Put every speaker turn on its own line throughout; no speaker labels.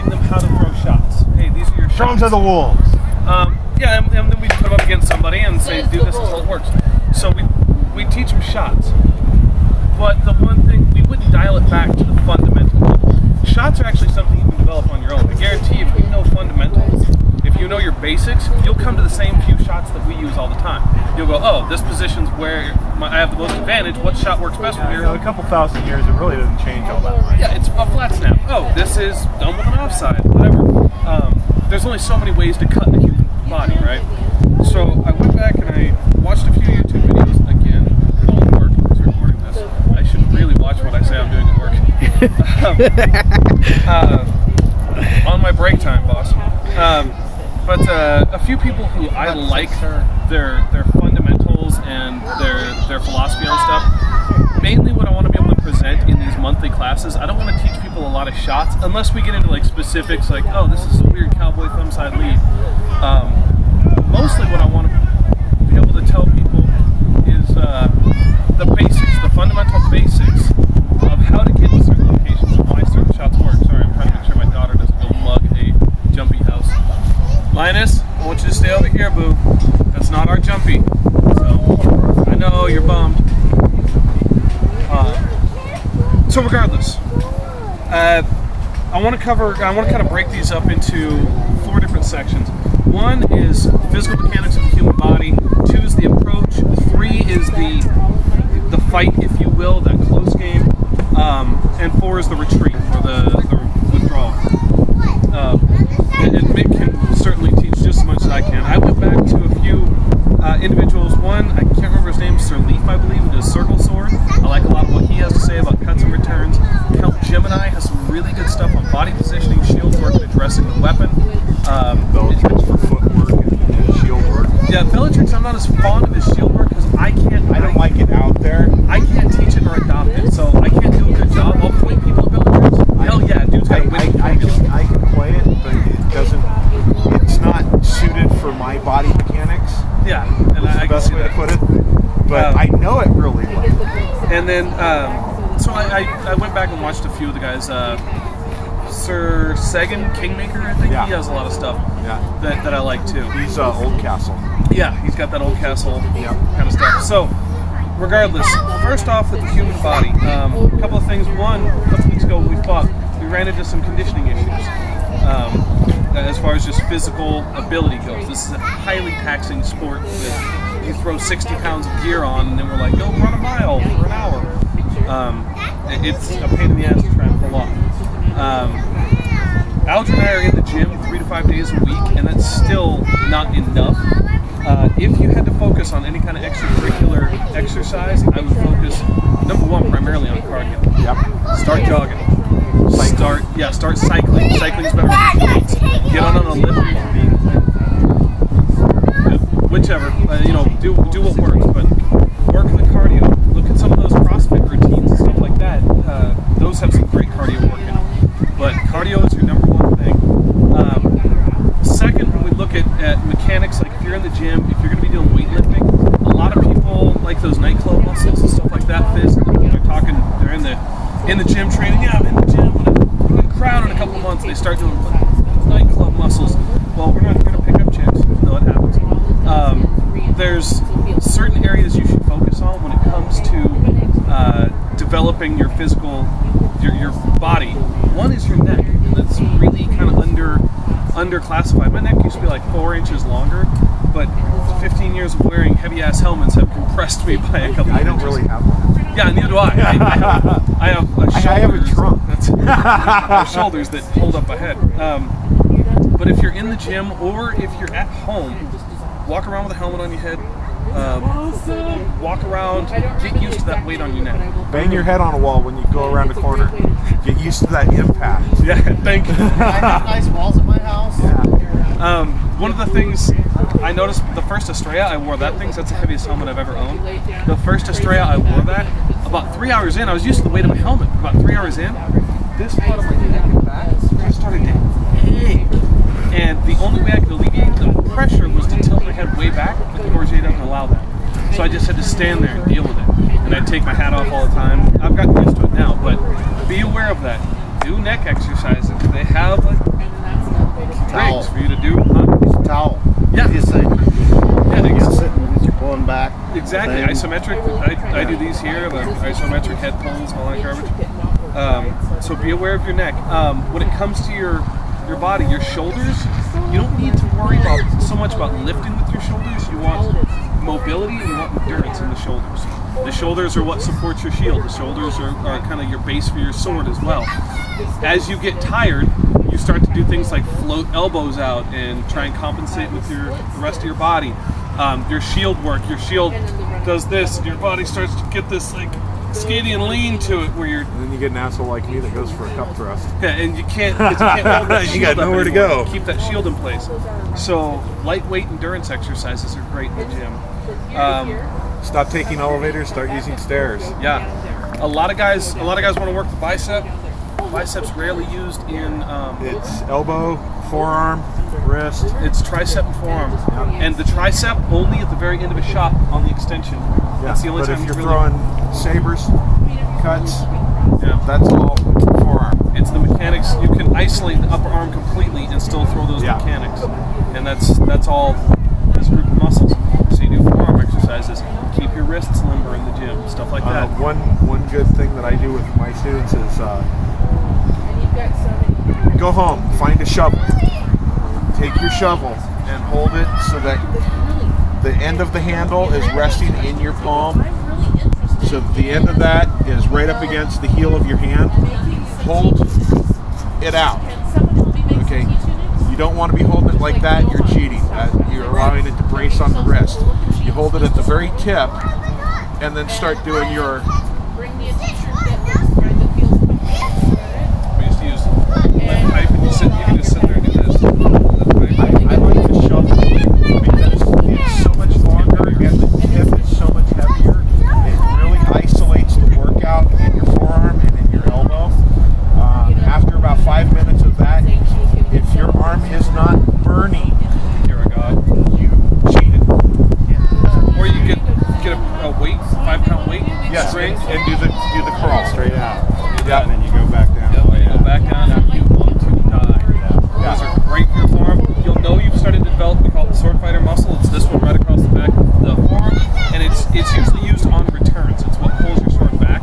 teaching them how to throw shots. Hey, these are your shots.
Throw them to the wolves.
Yeah, and then we put them up against somebody and say, do this until it works. So we teach them shots. But the one thing, we wouldn't dial it back to the fundamental. Shots are actually something you can develop on your own. I guarantee if you know fundamentals, if you know your basics, you'll come to the same few shots that we use all the time. You'll go, oh, this position's where I have the most advantage. What shot works best for me?
A couple thousand years, it really doesn't change all that much.
Yeah, it's a flat snap. Oh, this is done with an offside, whatever. There's only so many ways to cut in the human body, right? So I went back and I watched a few YouTube videos again while at work. I was recording this. I should really watch what I say I'm doing at work. On my break time, boss. But a few people who I like their fundamentals and their philosophy on stuff. Mainly what I want to be able to present in these monthly classes, I don't want to teach people a lot of shots unless we get into like specifics like, oh, this is a weird cowboy thumb side lead. Mostly what I want to be able to tell people is the basics, the fundamental basics of how to get to certain locations and why certain shots work. Sorry, I'm trying to make sure my daughter doesn't go mug a jumpy house. Linus, I want you to stay over here, boo. That's not our jumpy. So, I know you're bummed. So regardless, I want to kind of break these up into 4 different sections. 1 is physical mechanics of the human body. 2 is the approach. 3 is the fight, if you will, that close game. And 4 is the retreat, or the withdrawal. And Mick can certainly teach just as much as I can. I went back to a few individuals. One, I can't remember his name, Sir Leaf, I believe, who does Circle Sword. I like a lot of what he has to say about cuts and returns. Count Gemini has some really good stuff on body positioning, shield work, and addressing the weapon.
Bellatrix for footwork and shield work.
Yeah, Bellatrix, I'm not as fond of his shield work because I don't
like it out there.
I can't teach it or adopt it, so I can't do a good job. I'll point people at Bellatrix. Hell yeah, dude's got a winning formula.
I can play it, but it's not suited for my body mechanics.
Yeah, and
that's the best way to put it. But I know it really well.
And then, so I went back and watched a few of the guys. Sir Sagan Kingmaker, I think he has a lot of stuff that I like too.
He's Old Castle.
Yeah, he's got that Old Castle kind of stuff. So, regardless, first off with the human body, a couple of things. One, a couple weeks ago when we fought, we ran into some conditioning issues. As far as just physical ability goes, this is a highly taxing sport that you throw 60 pounds of gear on and then we're like, go run a mile for an hour. It's a pain in the ass to try and pull off. Alger and I are in the gym 3 to 5 days a week, and that's still not enough. If you had to focus on any kind of extracurricular exercise, I would focus, number 1, primarily on cardio.
Yep.
Start jogging. Start cycling. Cycling's better than weights. Get on an elliptical. Whichever. Do what works, but work the cardio. Look at some of those CrossFit routines and stuff like that. Those have some great cardio work in them. But cardio is your number 1 thing. Second, when we look at mechanics, like if you're in the gym, if you're going to be doing weightlifting, a lot of people like those nightclub muscles and stuff like that. They're in the gym training. Yeah, I'm in the gym. I'm going to crowd in a couple of months. They start doing nightclub muscles. Well, we're not going to pick up chicks, though it happens. There's certain areas you should focus on when it comes to developing your physical, your body. One is your neck, and that's really kind of underclassified. My neck used to be like 4 inches longer, but 15 years of wearing heavy-ass helmets have compressed me by a couple of inches.
I don't really have one.
Yeah, neither do I. I have
a trunk.
Shoulders that hold up my head. But if you're in the gym or if you're at home, walk around with a helmet on your head. Walk around, get used to that weight on your neck.
Bang your head on a wall when you go around a corner. Get used to that impact.
Yeah, thank you.
I have nice walls at my house.
Yeah.
One of the things I noticed, the first Estrella I wore, that's the heaviest helmet I've ever owned. The first Estrella I wore that, about 3 hours in, I was used to the weight of my helmet. About 3 hours in, this part of my neck and back started to ache. And the only way I could alleviate the pressure was to tilt my head way back, but the Gorget doesn't allow that. So I just had to stand there and deal with it. And I'd take my hat off all the time. I've gotten used to it now, but be aware of that. do neck exercises, they have like
Towel.
rigs for you to do. Huh?
Use a towel.
Yeah.
You just say,
Yeah, they
against it, and you're pulling back.
exactly.
Thing.
Isometric. I do these here, the isometric head pulls and all that garbage. So be aware of your neck. When it comes to your body, your shoulders, you don't need to worry about so much about lifting with your shoulders. You want mobility and you want endurance in the shoulders. The shoulders are what supports your shield. The shoulders are kind of your base for your sword as well. As you get tired, you start to do things like float elbows out and try and compensate with the rest of your body. Your shield work. Your shield does this, and your body starts to get this like skinny and lean to it, where you're.
And then you get an asshole like me that goes for a cup thrust.
Yeah, and you can't hold that
You
shield
got
up
nowhere to
anymore.
go.
Keep that shield in place. So lightweight endurance exercises are great in the gym.
Stop taking elevators, start using stairs.
Yeah, a lot of guys want to work the bicep. Biceps rarely used in.
It's elbow, forearm, wrist.
It's tricep and forearm, and the tricep only at the very end of a shot on the extension.
Yeah,
That's the only
but
time
if you're
you really.
throwing sabers, cuts,
Yeah.
that's all forearm.
It's the mechanics. You can isolate the upper arm completely and still throw those
Yeah.
mechanics, and that's all this group of muscles. So you do forearm exercises. Keep your wrists limber in the gym, stuff like that.
One good thing that I do with my students is go home, find a shovel, take your shovel and hold it so that the end of the handle is resting in your palm. So the end of that is right up against the heel of your hand. Hold it out. Okay. You don't want to be holding it like that. You're cheating. You're allowing it to brace on the wrist. You hold it at the very tip, and then start doing your.
We used to use lead pipe, and you can just sit there and do this. Lead pipe.
I like the shovel because it's so much longer and the tip is so much heavier. It really isolates the workout in your forearm and in your elbow. After about 5 minutes of that, if your arm is not burning,
Here I go.
you cheated.
Or you get a weight, 5-pound weight,
Yes,
string,
and do the crawl straight out.
Yeah.
And then you go back down.
you go back down and you want to die. Those are great for your forearm. You'll know you've started to develop, we call it the sword fighter muscle. It's this one right across the back of the forearm, and it's usually used on returns. It's what pulls your sword back.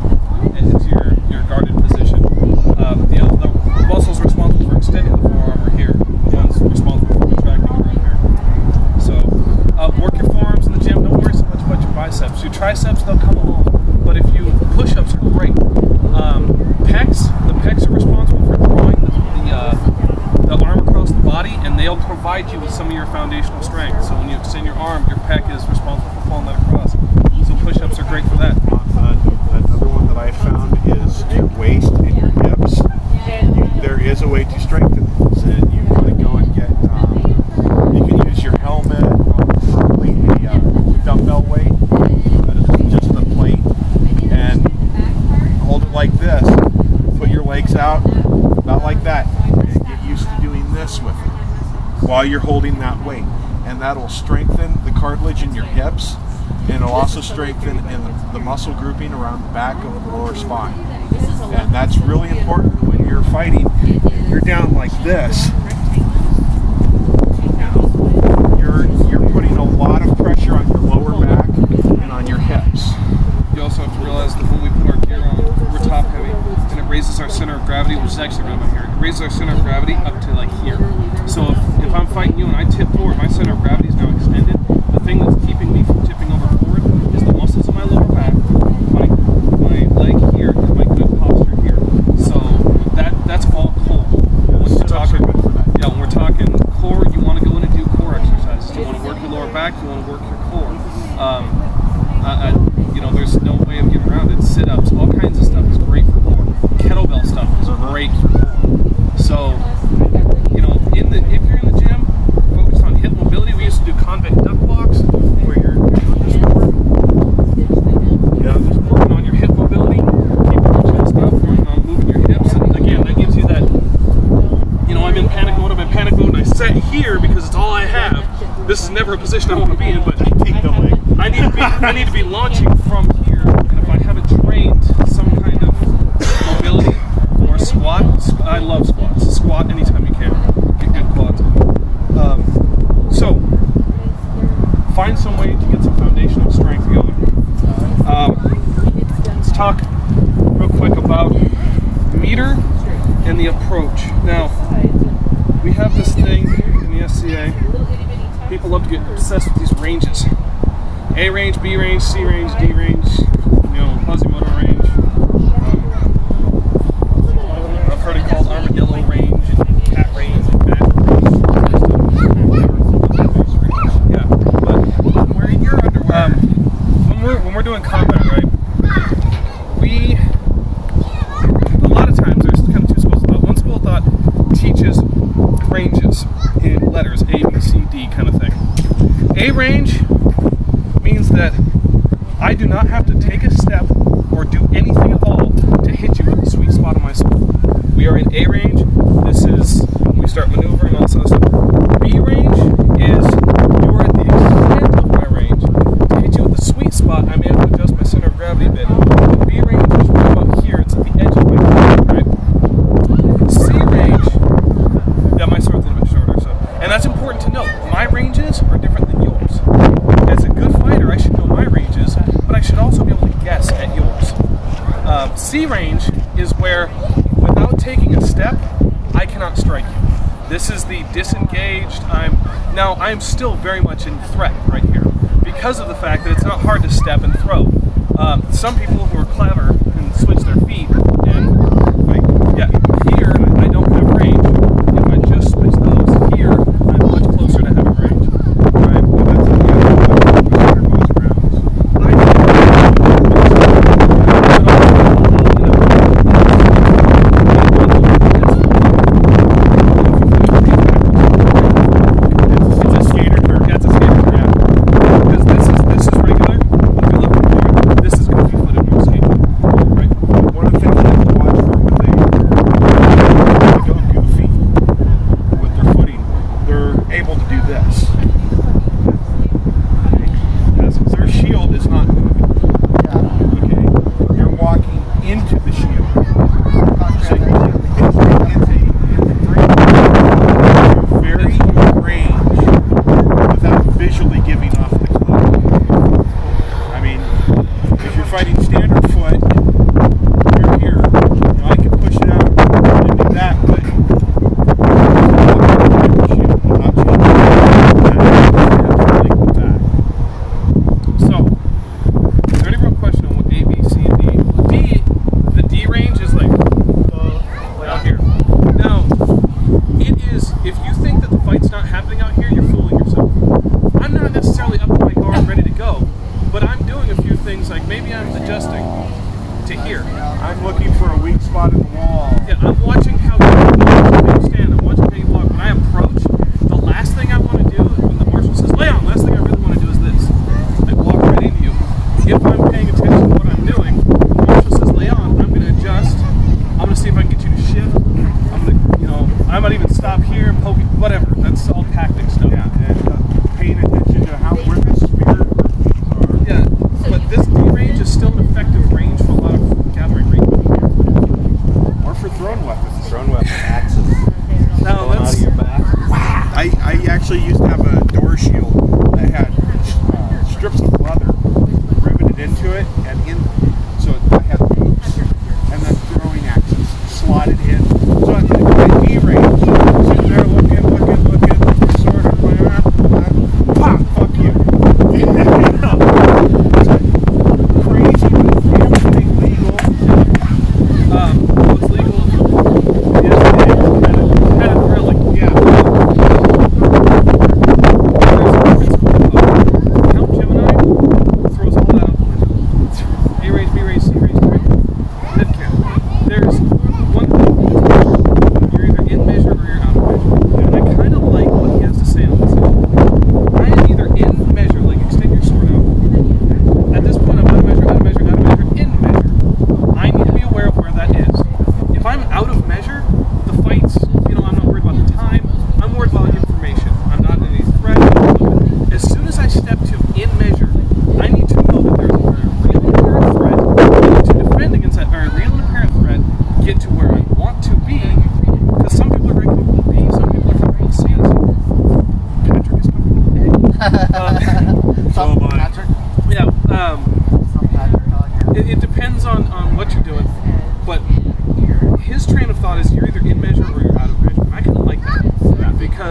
It's your guarded position. The muscles responsible for extending the forearm are here. The ones responsible for contracting are right here. So work your forearms in the gym. Don't worry so much about your biceps. Your triceps, they'll come along. But if you push-ups are great. The pecs are responsible for drawing the arm across the body, and they'll provide you with some of your foundational strength. So when you extend your arm, your pec is responsible for pulling that across. So push-ups are great for that.
Another one that I found is your waist and your hips. There is a way to strengthen those, and you want to go and get. You can use your helmet, preferably a dumbbell weight, just a plate, and hold it like this. Put your legs out, about like that, and get used to doing this with it while you're holding that weight, and that'll strengthen the cartilage in your hips. And it'll also strengthen in the muscle grouping around the back of the lower spine. And that's really important when you're fighting. If you're down like this, you're putting a lot of pressure on your lower back and on your hips.
You also have to realize that when we put our gear on, we're top heavy, and it raises our center of gravity, which is actually right about here. It raises our center of gravity up to like here. So if I'm fighting you and I tip forward, my center of gravity is now extended. The thing that's keeping me from tipping over forward is the muscles in my lower back, my leg here, and my good posture here. So that's all core. When we're talking core, you want to go in and do core exercises. You want to work your lower back, you want to work your core. There's no way of getting around it. Sit-ups, all kinds of stuff is great for core. Kettlebell stuff is great for core. So, if you're in the gym, focus on hip mobility. We used to do convex duck walks, where you're doing this forward. Just working on your hip mobility, keeping your chest up, working on moving your hips, and again, that gives you that. I'm in panic mode. And I sit here because it's all I have. This is never a position I want to be in, but I need to be launching from here. And if I haven't trained some kind of mobility or squat. I love squats. Squat anytime you can. Get good quads. So find some way to get some foundational strength going. Let's talk real quick about meter and the approach. Now, we have this thing in the SCA. People love to get obsessed with these ranges. A range, B range, C range, D range, fuzzy motor range. I've heard it called armadillo range and cat range and bat range. Yeah, but
We're in your underwear.
when we're doing combat, right? A lot of times there's kind of two schools of thought. One school of thought teaches ranges in letters A, B, C, D kind of thing. A range means that I do not have to take a step or do anything at all to hit you with the sweet spot of my skull. We are in A range. This is we start maneuvering, all this other stuff. B range is you are at the extent of my range. To hit you with the sweet spot, I may have to adjust my center of gravity a bit. But B range is right about here. It's at the edge of my body, right? C range, yeah, my sword's a little bit shorter, so. And that's important to note. My ranges are different than yours. As a good fighter, I should know my ranges, but I should also be able to guess at yours. C range is where, without taking a step, I cannot strike you. This is the disengaged. I'm still very much in threat right here because of the fact that it's not hard to step and throw. Some people who are clever and switch their feet and here I don't have range. If I just switch those here, I'm much closer to having range. Right?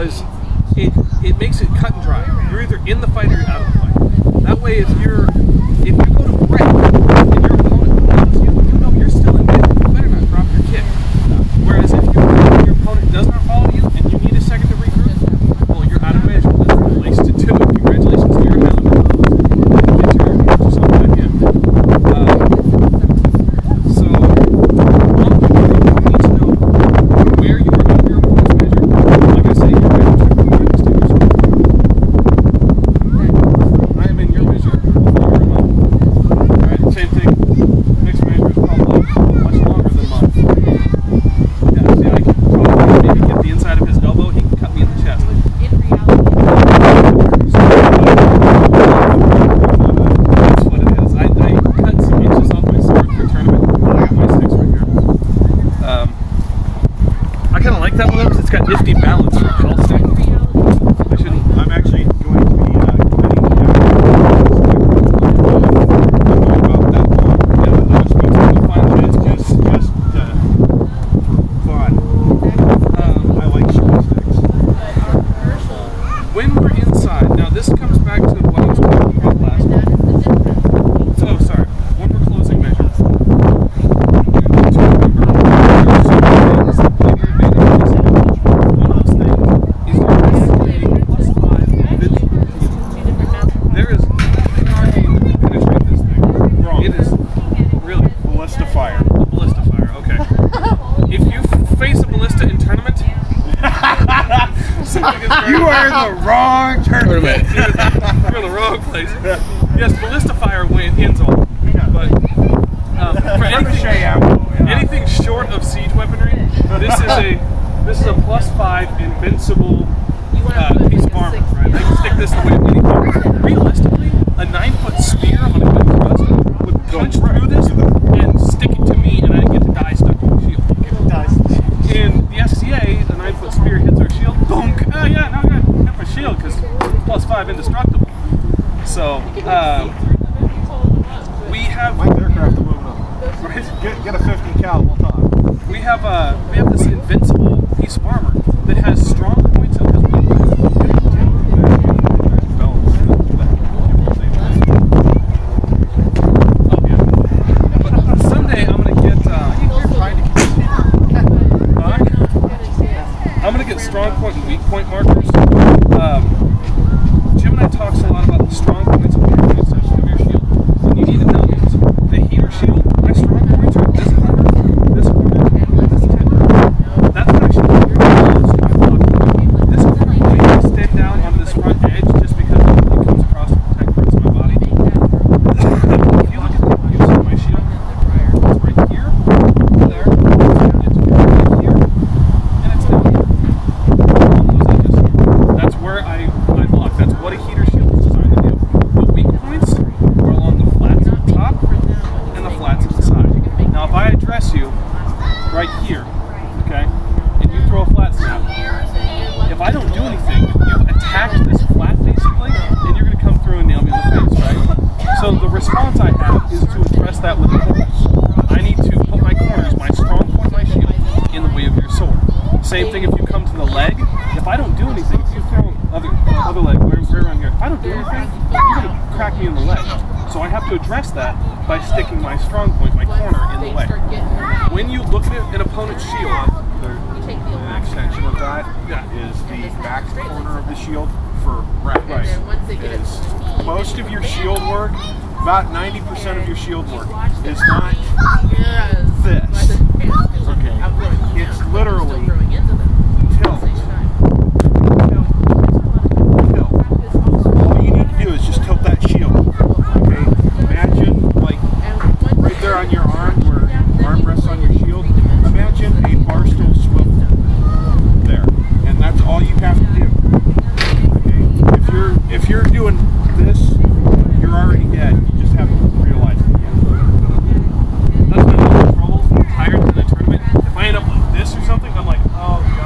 because it makes it cut and dry. You're either in the fight or you're out of the fight. That way, if you go to break and your opponent follows you, you know you're still in mid. You better not drop your kick. Whereas if your opponent does not follow you and you need a second to regroup, well, you're out of measure. That's the place to do it. Congratulations to your opponent. Get yourself back in. So, on the board, you need to know where you are in your opponent's measure. Like I say, your measure is I am in your measure. Alright, same thing. Mixed measure is probably much longer than mine. Yeah, see, I can probably maybe get the inside of his elbow. He can cut me in the chest. That's what it is. I cut some inches off my sword for tournament. I got my sticks right here. I kind of like that one because it's got nifty balance for a pedal stick. I shouldn't.
I'm actually going to be getting about that long.
Yeah, I was going to find that it's
Just for fun. I like short sticks.
when we're inside. Now this comes back to what I was talking about last week. Oh, sorry. When we're closing measures. You need to remember there's some things that play your advantage. One of those things is your +5 invincible. There is nothing arcane that can penetrate this thing.
Wrong.
It is really
Ballista fire.
a ballista fire. Okay. If you face a ballista in tournament, something is very
You are in the wrong tournament.
You're in the wrong place. Yes, ballista fire wins all. But for anything short of siege weaponry, this is a +5 invincible piece of armor. Right? I can stick this away at any point. Realistically, a 9-foot spear on a good thrust would punch through this and stick it to me, and I'd get to die stuck to the shield. In the SCA, a 9-foot spear hits our shield. Boom! Oh yeah, now I got hit my shield because +5 indestructible. So we have
My aircraft aluminum.
right,
Get a 50 cal, we'll talk.
we have this invincible piece of armor that has strong points and has weak points. Oh yeah. But someday I'm gonna get I'm gonna get strong point and weak point markers. Jim and I talks a lot about the strong points and weak points of your shield. And you need to know these. The heater shield, my strong points are this corner, this corner, and this tip. That's what I should do. This corner might extend down onto this front edge just because it comes across to protect parts of my body. If you look at the use of my shield, it's right here, there, it's right here, and it's down here. On those edges. That's where I block. That's what a heater shield is designed to do. The weak points are along the flats at the top and the flats at the side. Now, if I address you right here, okay, and you throw a flat snap, if I don't do anything, you've attacked this flat basically, and you're going to come through and nail me in the face, right? So the response I have is to address that with a corners. I need to put my corners, my strong point, my shield, in the way of your sword. Same thing if you come to the leg. If I don't do anything, if you throw other leg, where around here, if I don't do anything, you're going to crack me in the leg. So I have to address that by sticking my strong point, my corner, in the way. When you look at an opponent's shield,
An extension of that is the back corner of the shield for wrap.
Right.
Is most of your shield work, about 90% of your shield work, is not this. Okay. It's literally tilt. All you need to do is just tilt that shield. Okay. Imagine like right there on your arm where your arm rests on your shield. Imagine a bar stool swivel there, and that's all you have to do. Okay. If you're doing this, you're already dead. You just haven't realized it yet.
that's my little trouble. I'm tired in the tournament. If I end up like this or something, I'm like, oh god.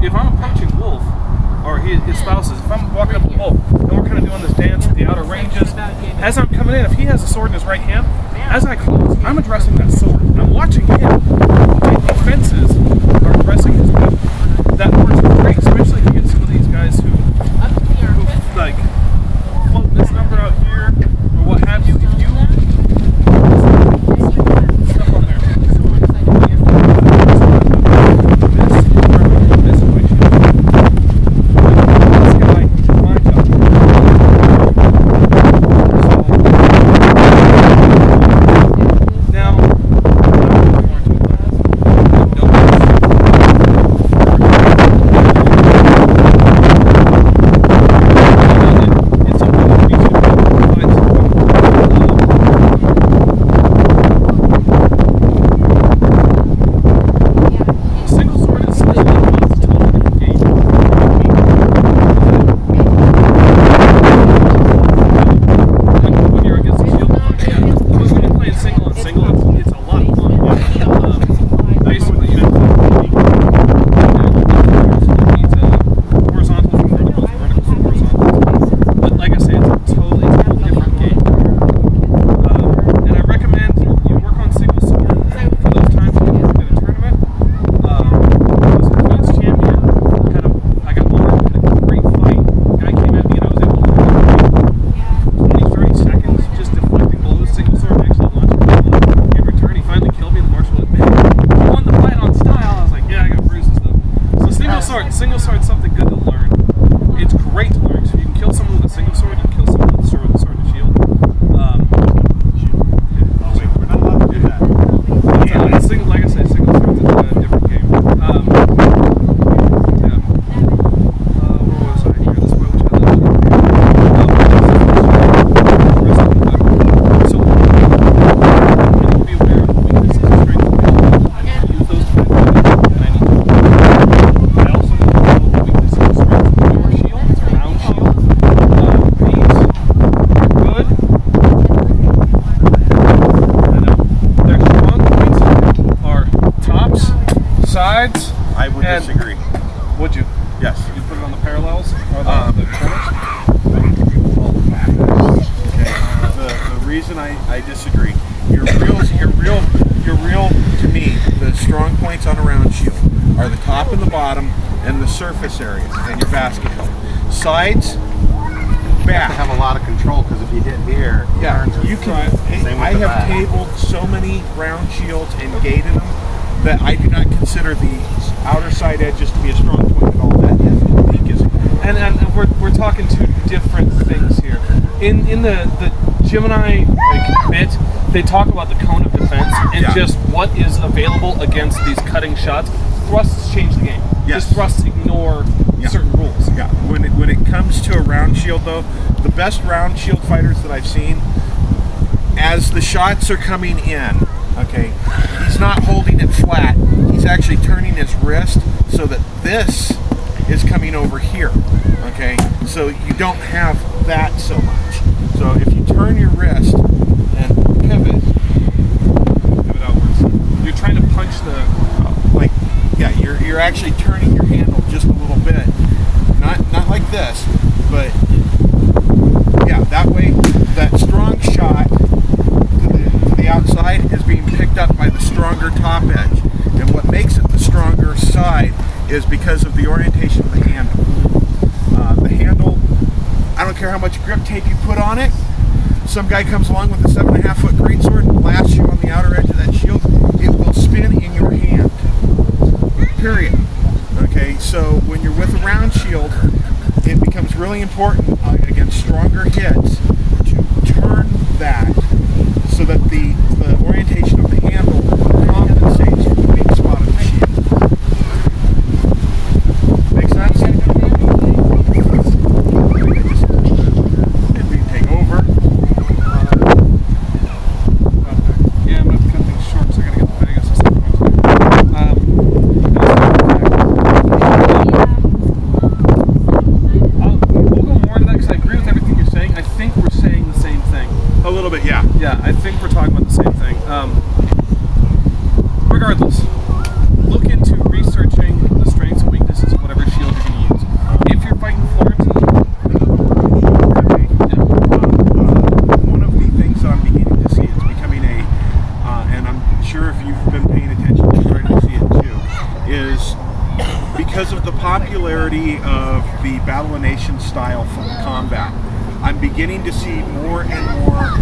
if I'm approaching Wolf or his spouses, if I'm walking up to Wolf and we're kind of doing this dance at the outer ranges, as I'm coming in, if he has a sword in his right hand, as I close, I'm addressing that sword. I'm watching him. The defenses are addressing his weapon. That works great, especially if you get some of these guys who like float this number out here or what have you. If you stuff on there. Single sword's something good to learn. It's great to learn. So if you can kill someone with a single sword, you can kill someone with a sword and shield.
Oh wait, we're not allowed to do that.
Like I say, single sword's a different game. Yeah. Where was I? Here, this way, which I left. So, you need to be aware of the weaknesses and strengths and use those to fight. And I need to. I also need to know the weaknesses and strengths of your shield. It's a round shield. These, good. And their strong points are tops, sides.
I would
and
disagree.
Would you?
Yes.
You put it on the parallels or the corners?
Okay. The reason I disagree, your real to me, the strong points on a round shield are the top and the bottom and the surface areas and your basket health. Sides,
You have to
back.
have a lot of control because if you hit here, it
Yeah,
turns
you
it.
can.
Same with
I
the
have
back.
tabled so many round shields and gated them that I do not consider the outer side edges to be a strong point at all. That is weak as
And we're talking two different things here. In the Gemini bit, they talk about the cone of defense and
Yeah.
just what is available against these cutting shots. Thrusts change the game.
Yes.
Just thrusts ignore
Yeah.
certain rules.
Yeah, when it comes to a round shield though, the best round shield fighters that I've seen, as the shots are coming in, okay, he's not holding it flat. He's actually turning his wrist so that this is coming over here, okay? So you don't have that so much. So if you turn your wrist and pivot
outwards. You're trying to punch the.
like, yeah, you're actually turning your handle just a little bit, not like this, but yeah, that way that strong shot to the outside is being picked up by the stronger top edge, and what makes it the stronger side is because of the orientation of the handle. The handle, I don't care how much grip tape you put on it. Some guy comes along with a 7.5-foot greatsword and blasts you on the outer edge of that shield, it will spin in your hand. Period. Okay, so when you're with a round shield, it becomes really important against stronger hits to turn that so that the orientation of the handle compensates for the weak spot of the shield. Make sense? Didn't mean to take over.
Yeah, I'm gonna have to cut things short, so I gotta get the bag at some point. We'll go more into that because I agree with everything you're saying. I think we're saying the same thing.
A little bit, yeah.
Yeah, I think we're talking about the same thing. Regardless, look into researching the strengths and weaknesses of whatever
the Battle of Nations style combat. I'm beginning to see more and more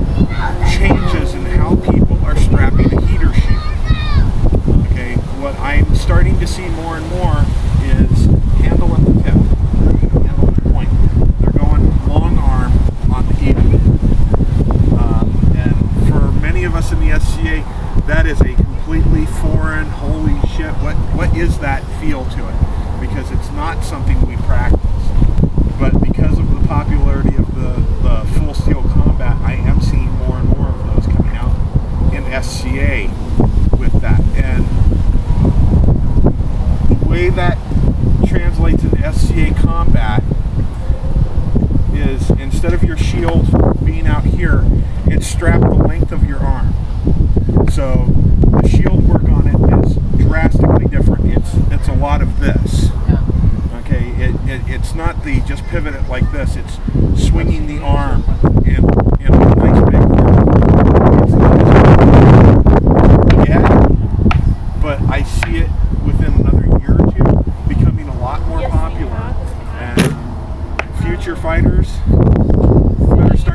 changes in how people are strapping a heater shield. Okay, what I'm starting to see more and more is handle at the tip, handle at the point. They're going long arm on the heater. And for many of us in the SCA, that is a completely foreign, holy shit, what is that feel to it? Because it's not something we practice. But because of the popularity of the full steel combat, I am seeing more and more of those coming out in SCA with that. And the way that translates into SCA combat is, instead of your shield being out here, it's strapped the length of your arm. So the shield work on it is drastically different. It's a lot of this. Okay, it's not the just pivot it like this. It's swinging the arm and